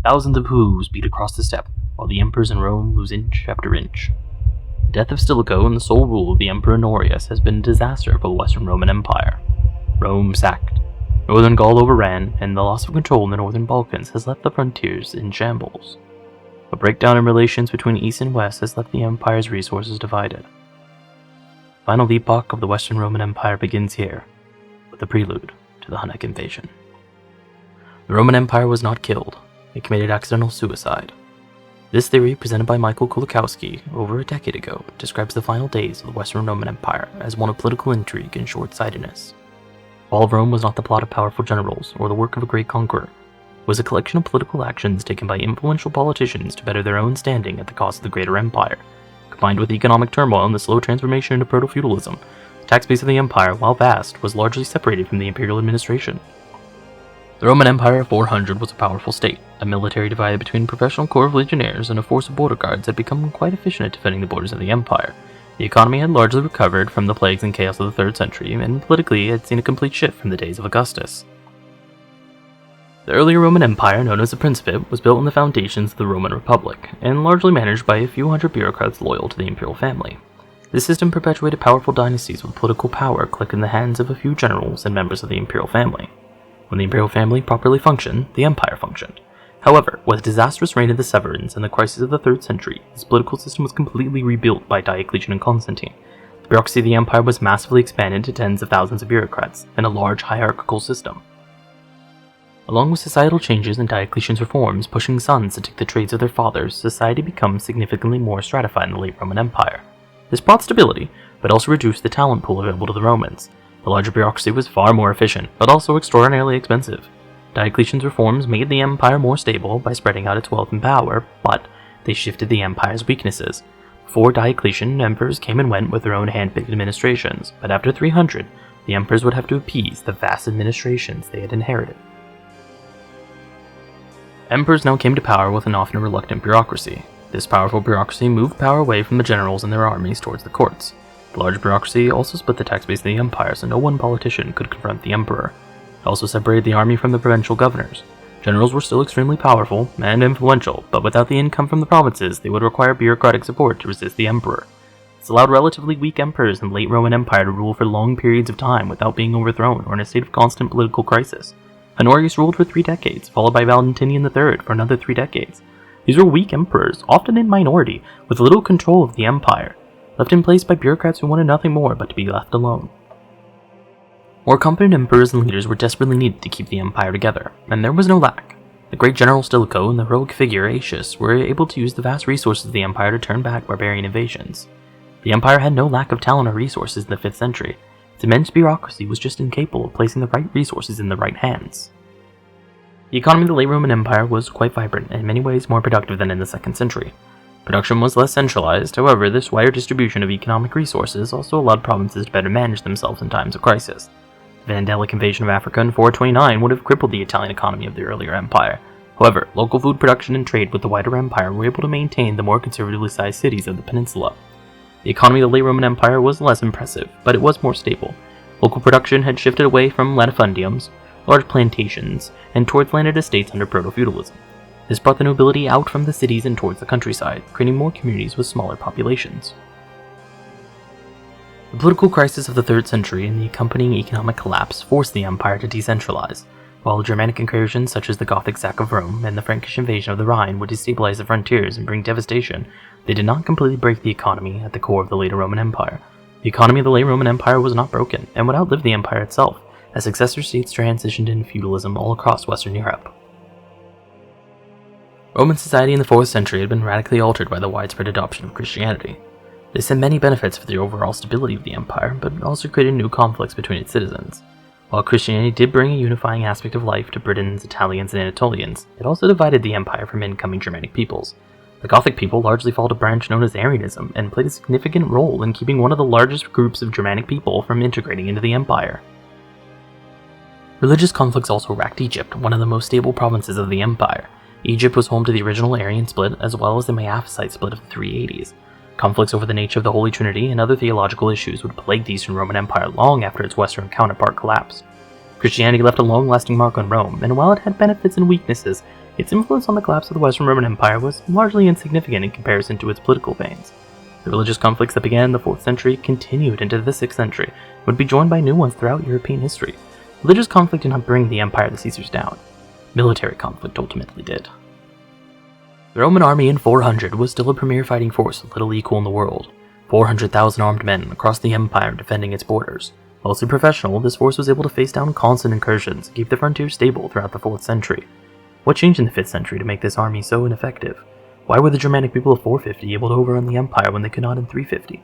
Thousands of hooves beat across the steppe, while the emperors in Rome lose inch after inch. The death of Stilicho and the sole rule of the Emperor Honorius has been a disaster for the Western Roman Empire. Rome sacked, northern Gaul overran, and the loss of control in the northern Balkans has left the frontiers in shambles. A breakdown in relations between East and West has left the Empire's resources divided. The final epoch of the Western Roman Empire begins here, with the prelude to the Hunnic invasion. The Roman Empire was not killed, it committed accidental suicide. This theory, presented by Michael Kulikowski over a decade ago, describes the final days of the Western Roman Empire as one of political intrigue and short-sightedness. Fall of Rome was not the plot of powerful generals or the work of a great conqueror. It was a collection of political actions taken by influential politicians to better their own standing at the cost of the greater empire. Combined with economic turmoil and the slow transformation into proto-feudalism, the tax base of the empire, while vast, was largely separated from the imperial administration. The Roman Empire of 400 was a powerful state. A military divided between a professional corps of legionnaires and a force of border guards had become quite efficient at defending the borders of the empire. The economy had largely recovered from the plagues and chaos of the 3rd century, and politically it had seen a complete shift from the days of Augustus. The earlier Roman Empire, known as the Principate, was built on the foundations of the Roman Republic, and largely managed by a few hundred bureaucrats loyal to the imperial family. This system perpetuated powerful dynasties with political power clicked in the hands of a few generals and members of the imperial family. When the imperial family properly functioned, the empire functioned. However, with the disastrous reign of the Severans and the crisis of the 3rd century, this political system was completely rebuilt by Diocletian and Constantine. The bureaucracy of the empire was massively expanded to tens of thousands of bureaucrats, and a large hierarchical system. Along with societal changes and Diocletian's reforms pushing sons to take the trades of their fathers, society becomes significantly more stratified in the late Roman Empire. This brought stability, but also reduced the talent pool available to the Romans. The larger bureaucracy was far more efficient, but also extraordinarily expensive. Diocletian's reforms made the empire more stable by spreading out its wealth and power, but they shifted the empire's weaknesses. Before Diocletian, emperors came and went with their own hand-picked administrations, but after 300, the emperors would have to appease the vast administrations they had inherited. Emperors now came to power with an often reluctant bureaucracy. This powerful bureaucracy moved power away from the generals and their armies towards the courts. The large bureaucracy also split the tax base of the empire so no one politician could confront the emperor. It also separated the army from the provincial governors. Generals were still extremely powerful and influential, but without the income from the provinces, they would require bureaucratic support to resist the emperor. This allowed relatively weak emperors in the late Roman Empire to rule for long periods of time without being overthrown or in a state of constant political crisis. Honorius ruled for 3 decades, followed by Valentinian III for another 3 decades. These were weak emperors, often in minority, with little control of the empire, left in place by bureaucrats who wanted nothing more but to be left alone. More competent emperors and leaders were desperately needed to keep the empire together, and there was no lack. The great general Stilicho and the heroic figure Aetius were able to use the vast resources of the empire to turn back barbarian invasions. The empire had no lack of talent or resources in the 5th century. Its immense bureaucracy was just incapable of placing the right resources in the right hands. The economy of the late Roman Empire was quite vibrant and in many ways more productive than in the 2nd century. Production was less centralized, however, this wider distribution of economic resources also allowed provinces to better manage themselves in times of crisis. The Vandalic invasion of Africa in 429 would have crippled the Italian economy of the earlier empire. However, local food production and trade with the wider empire were able to maintain the more conservatively sized cities of the peninsula. The economy of the late Roman Empire was less impressive, but it was more stable. Local production had shifted away from latifundiums, large plantations, and towards landed estates under proto-feudalism. This brought the nobility out from the cities and towards the countryside, creating more communities with smaller populations. The political crisis of the 3rd century and the accompanying economic collapse forced the empire to decentralize. While Germanic incursions such as the Gothic sack of Rome and the Frankish invasion of the Rhine would destabilize the frontiers and bring devastation, they did not completely break the economy at the core of the later Roman Empire. The economy of the late Roman Empire was not broken, and would outlive the empire itself, as successor states transitioned into feudalism all across Western Europe. Roman society in the 4th century had been radically altered by the widespread adoption of Christianity. This had many benefits for the overall stability of the empire, but it also created new conflicts between its citizens. While Christianity did bring a unifying aspect of life to Britons, Italians, and Anatolians, it also divided the empire from incoming Germanic peoples. The Gothic people largely followed a branch known as Arianism, and played a significant role in keeping one of the largest groups of Germanic people from integrating into the empire. Religious conflicts also racked Egypt, one of the most stable provinces of the empire. Egypt was home to the original Arian split, as well as the Miaphysite split of the 380s. Conflicts over the nature of the Holy Trinity and other theological issues would plague the Eastern Roman Empire long after its Western counterpart collapsed. Christianity left a long-lasting mark on Rome, and while it had benefits and weaknesses, its influence on the collapse of the Western Roman Empire was largely insignificant in comparison to its political gains. The religious conflicts that began in the 4th century continued into the 6th century, and would be joined by new ones throughout European history. Religious conflict did not bring the empire of the Caesars down. Military conflict ultimately did. The Roman army in 400 was still a premier fighting force with little equal in the world. 400,000 armed men across the empire defending its borders. Mostly professional, this force was able to face down constant incursions and keep the frontier stable throughout the 4th century. What changed in the 5th century to make this army so ineffective? Why were the Germanic people of 450 able to overrun the empire when they could not in 350?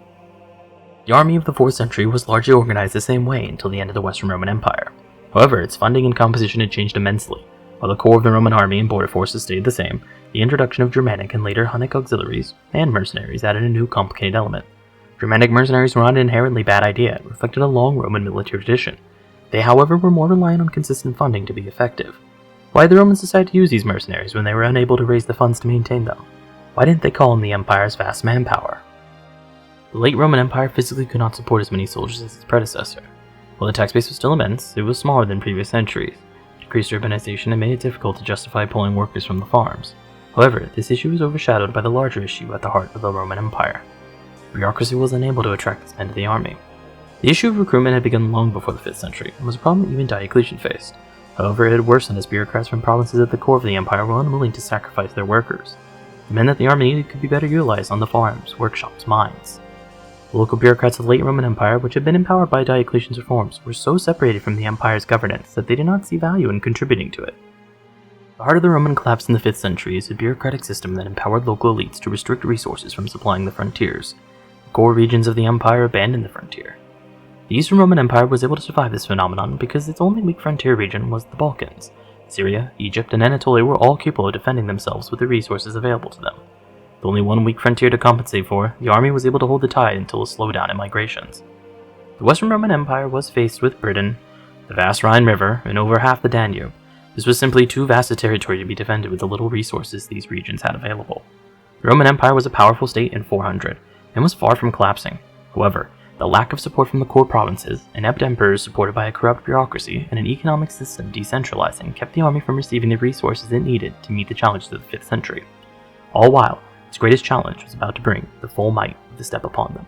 The army of the 4th century was largely organized the same way until the end of the Western Roman Empire. However, its funding and composition had changed immensely. While the core of the Roman army and border forces stayed the same, the introduction of Germanic and later Hunnic auxiliaries and mercenaries added a new complicated element. Germanic mercenaries were not an inherently bad idea and reflected a long Roman military tradition. They, however, were more reliant on consistent funding to be effective. Why did the Romans decide to use these mercenaries when they were unable to raise the funds to maintain them? Why didn't they call on the empire's vast manpower? The late Roman Empire physically could not support as many soldiers as its predecessor. While the tax base was still immense, it was smaller than previous centuries. Decreased urbanization had made it difficult to justify pulling workers from the farms. However, this issue was overshadowed by the larger issue at the heart of the Roman Empire. Bureaucracy was unable to attract its men to the army. The issue of recruitment had begun long before the 5th century, and was a problem even Diocletian faced. However, it had worsened as bureaucrats from provinces at the core of the empire were unwilling to sacrifice their workers. The men that the army needed could be better utilized on the farms, workshops, mines. The local bureaucrats of the late Roman Empire, which had been empowered by Diocletian's reforms, were so separated from the empire's governance that they did not see value in contributing to it. The heart of the Roman collapse in the 5th century is a bureaucratic system that empowered local elites to restrict resources from supplying the frontiers. The core regions of the empire abandoned the frontier. The Eastern Roman Empire was able to survive this phenomenon because its only weak frontier region was the Balkans. Syria, Egypt, and Anatolia were all capable of defending themselves with the resources available to them. With only one weak frontier to compensate for, the army was able to hold the tide until a slowdown in migrations. The Western Roman Empire was faced with Britain, the vast Rhine River, and over half the Danube. This was simply too vast a territory to be defended with the little resources these regions had available. The Roman Empire was a powerful state in 400, and was far from collapsing. However, the lack of support from the core provinces, inept emperors supported by a corrupt bureaucracy, and an economic system decentralizing kept the army from receiving the resources it needed to meet the challenges of the 5th century. All while, its greatest challenge was about to bring the full might of the step upon them.